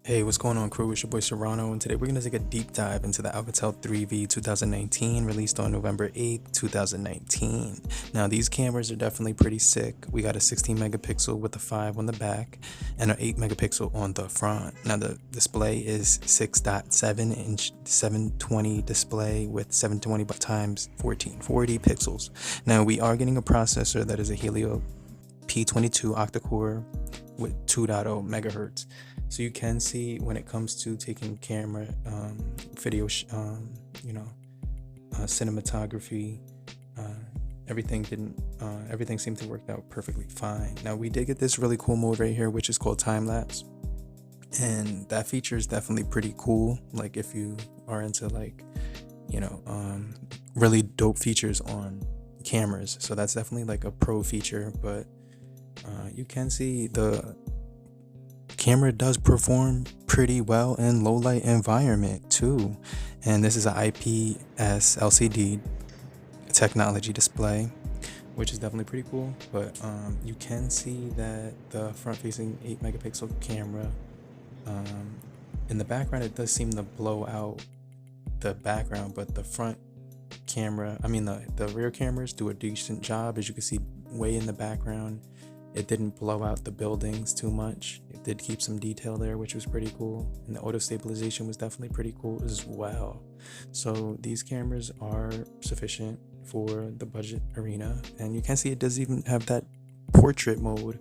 Hey, what's going on, crew? It's your boy Serrano, and today we're going to take a deep dive into the Alcatel 3V 2019, released on November 8th, 2019. Now, these cameras are definitely pretty sick. We got a 16 megapixel with a 5 on the back and an 8 megapixel on the front. Now, the display is 6.7 inch 720 display with 720 times 1440 pixels. Now, we are getting a processor that is a Helio P22 Octa-core with 2.0 megahertz. So you can see when it comes to taking camera, video, cinematography, everything seemed to work out perfectly fine. Now we did get this really cool mode right here, which is called Time-Lapse, and that feature is definitely pretty cool. Like if you are into really dope features on cameras, so that's definitely like a pro feature. But you can see the camera does perform pretty well in low light environment too, and this is an IPS LCD technology display, which is definitely pretty cool. But you can see that the front facing 8 megapixel camera, in the background it does seem to blow out the background, but the front camera, the rear cameras do a decent job. As you can see way in the background, it didn't blow out the buildings too much. It did keep some detail there, which was pretty cool. And the auto stabilization was definitely pretty cool as well. So these cameras are sufficient for the budget arena. And you can see it does even have that portrait mode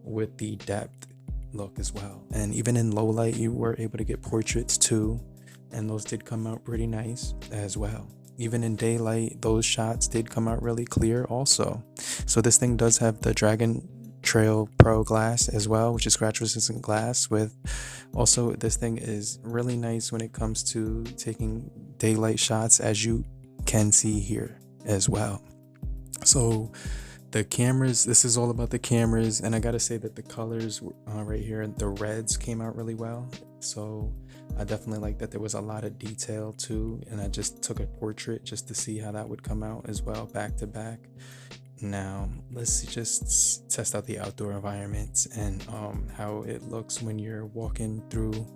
with the depth look as well. And even in low light, you were able to get portraits too. And those did come out pretty nice as well. Even in daylight, those shots did come out really clear also. So this thing does have the Dragon Trail Pro glass as well, which is scratch resistant glass. With also, this thing is really nice when it comes to taking daylight shots, as you can see here as well. So the cameras, this is all about the cameras, and I gotta say that the colors right here, the reds came out really well. So I definitely like that there was a lot of detail too, and I just took a portrait just to see how that would come out as well, back to back. Now let's just test out the outdoor environments and how it looks when you're walking through,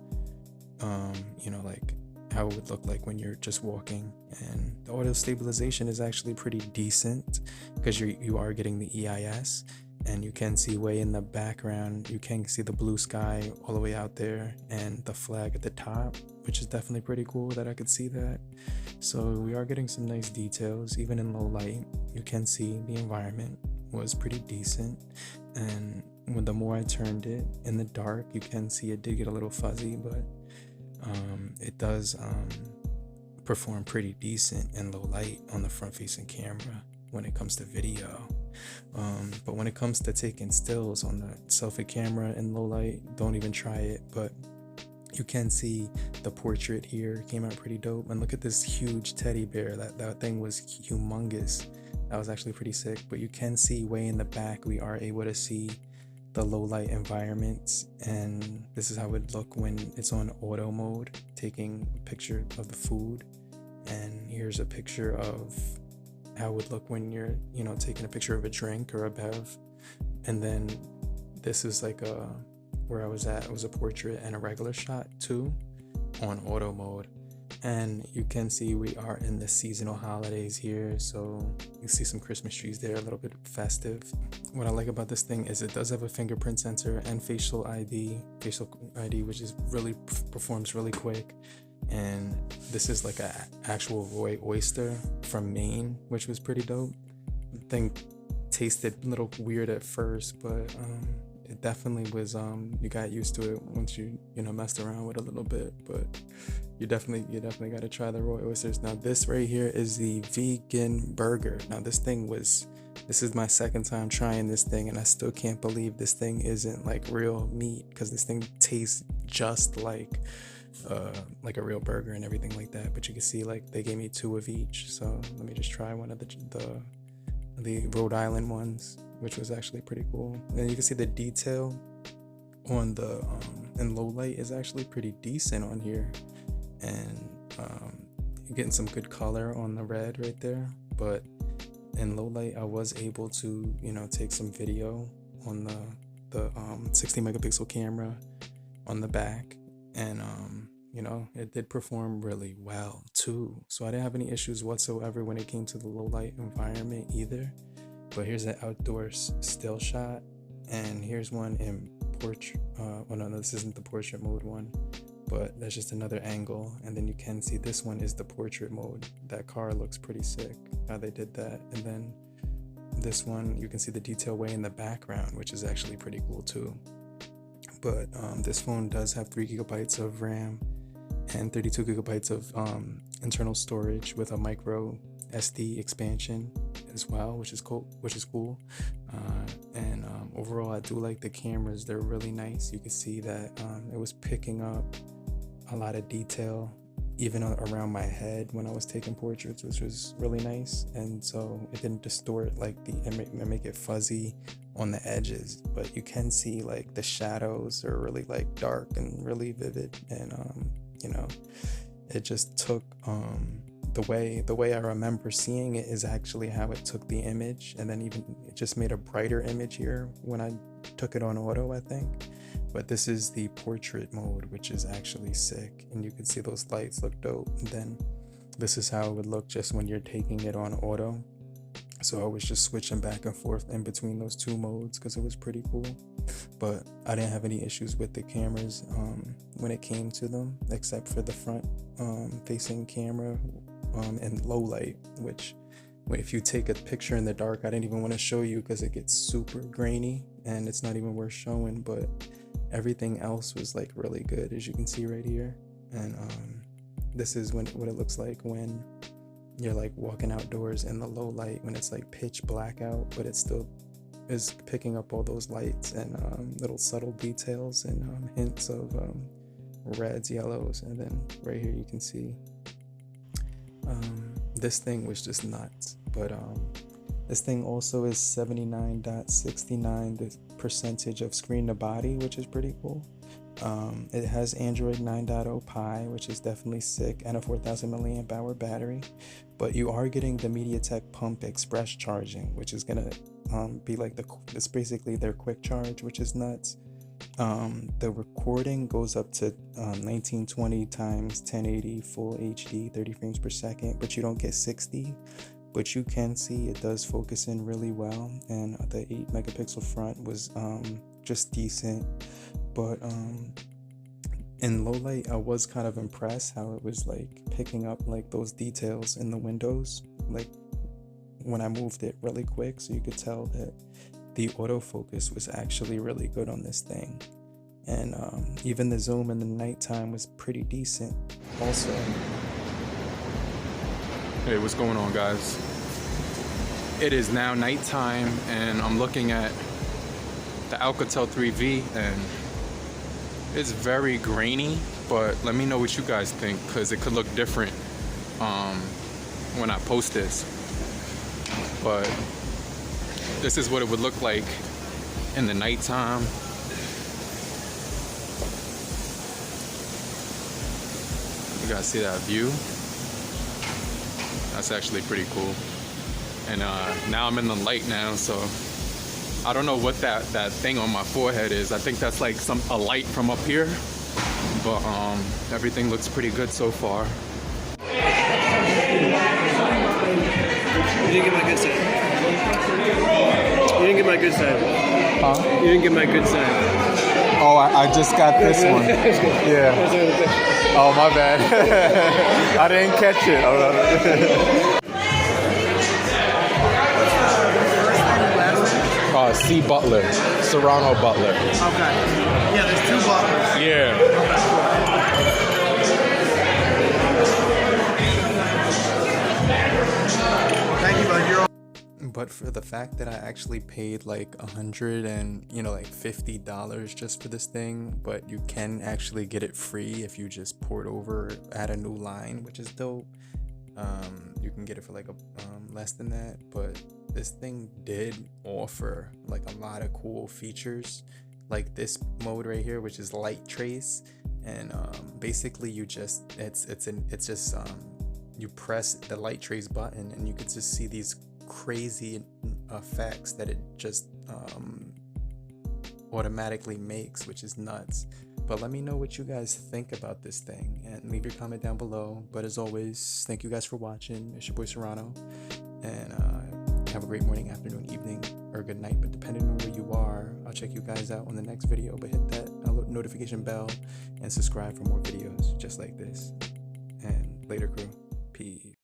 like how it would look like when you're just walking. And the auto stabilization is actually pretty decent because you are getting the EIS, and you can see way in the background, you can see the blue sky all the way out there and the flag at the top, which is definitely pretty cool that I could see that. So we are getting some nice details. Even in low light, you can see the environment was pretty decent. And when the more I turned it in the dark, you can see it did get a little fuzzy, but it does perform pretty decent in low light on the front facing camera when it comes to video. But when it comes to taking stills on the selfie camera in low light, don't even try it. But you can see the portrait here came out pretty dope. And look at this huge teddy bear. That thing was humongous. That was actually pretty sick. But you can see way in the back, we are able to see the low light environments, and this is how it would look when it's on auto mode, taking a picture of the food. And here's a picture of how it would look when you're taking a picture of a drink or a bev. And then this is like where I was at, it was a portrait and a regular shot too on auto mode. And you can see we are in the seasonal holidays here, so you see some Christmas trees there, a little bit festive. What I like about this thing is it does have a fingerprint sensor and facial ID, which is really performs really quick. And this is like a actual roy oyster from Maine, which was pretty dope. The thing tasted a little weird at first, but it definitely was, you got used to it once you messed around with it a little bit. But you definitely got to try the raw oysters. Now this right here is the vegan burger. Now this is my second time trying this thing, and I still can't believe this thing isn't like real meat, because this thing tastes just like a real burger and everything like that. But you can see like they gave me 2 of each, so let me just try one of the Rhode Island ones, which was actually pretty cool. And you can see the detail on the in low light is actually pretty decent on here, and getting some good color on the red right there. But in low light, I was able to take some video on the 60 megapixel camera on the back, and you know, it did perform really well too. So I didn't have any issues whatsoever when it came to the low light environment either. But here's an outdoor still shot, and here's one in portrait. Well, no, this isn't the portrait mode one, but that's just another angle. And then you can see this one is the portrait mode. That car looks pretty sick how they did that. And then this one, you can see the detail way in the background, which is actually pretty cool too. But this phone does have 3 gigabytes of RAM and 32 gigabytes of internal storage with a micro SD expansion as well, which is cool. And overall, I do like the cameras. They're really nice. You can see that it was picking up a lot of detail even around my head when I was taking portraits, which was really nice. And so it didn't distort like make it fuzzy on the edges, but you can see like the shadows are really like dark and really vivid. And you know, it just took the way I remember seeing it is actually how it took the image, and then even it just made a brighter image here when I took it on auto, I think. But this is the portrait mode, which is actually sick, and you can see those lights look dope. And then this is how it would look just when you're taking it on auto. So I was just switching back and forth in between those two modes because it was pretty cool. But I didn't have any issues with the cameras when it came to them, except for the front facing camera and low light, which if you take a picture in the dark, I didn't even want to show you because it gets super grainy and it's not even worth showing. But everything else was like really good, as you can see right here. And this is what it looks like when you're like walking outdoors in the low light, when it's like pitch black out, but it still is picking up all those lights and little subtle details and hints of reds, yellows. And then right here you can see this thing was just nuts. But this thing also is 79.69 the percentage of screen to body, which is pretty cool. It has Android 9.0 Pie, which is definitely sick, and a 4,000 milliamp hour battery. But you are getting the MediaTek Pump Express charging, which is gonna be like it's basically their quick charge, which is nuts. The recording goes up to 1920 times 1080 full HD 30 frames per second, but you don't get 60. But you can see it does focus in really well, and the 8 megapixel front was just decent. But in low light, I was kind of impressed how it was like picking up like those details in the windows, like when I moved it really quick, so you could tell that the autofocus was actually really good on this thing. And even the zoom in the nighttime was pretty decent also. Hey, what's going on, guys? It is now nighttime and I'm looking at the Alcatel 3V and it's very grainy, but let me know what you guys think, because it could look different when I post this. But this is what it would look like in the nighttime. You guys see that view? That's actually pretty cool. And now I'm in the light now, so I don't know what that thing on my forehead is. I think that's like a light from up here. But everything looks pretty good so far. You didn't get my good side. You didn't get my good side. Huh? You didn't get my good side. Oh, I just got this one. Yeah. Oh, my bad. I didn't catch it. C. Butler. Serrano Butler. Okay. Yeah, there's 2 Butlers. Yeah. Thank you, bud. You're all. But for the fact that I actually paid like $150 just for this thing, but you can actually get it free if you just port over, add a new line, which is dope. You can get it for like less than that, but this thing did offer like a lot of cool features, like this mode right here, which is light trace. And basically you just you press the light trace button and you could just see these crazy effects that it just automatically makes, which is nuts. But let me know what you guys think about this thing and leave your comment down below. But as always, thank you guys for watching. It's your boy Serrano, and have a great morning, afternoon, evening, or good night. But depending on where you are, I'll check you guys out on the next video. But hit that notification bell and subscribe for more videos just like this. And later, crew. Peace.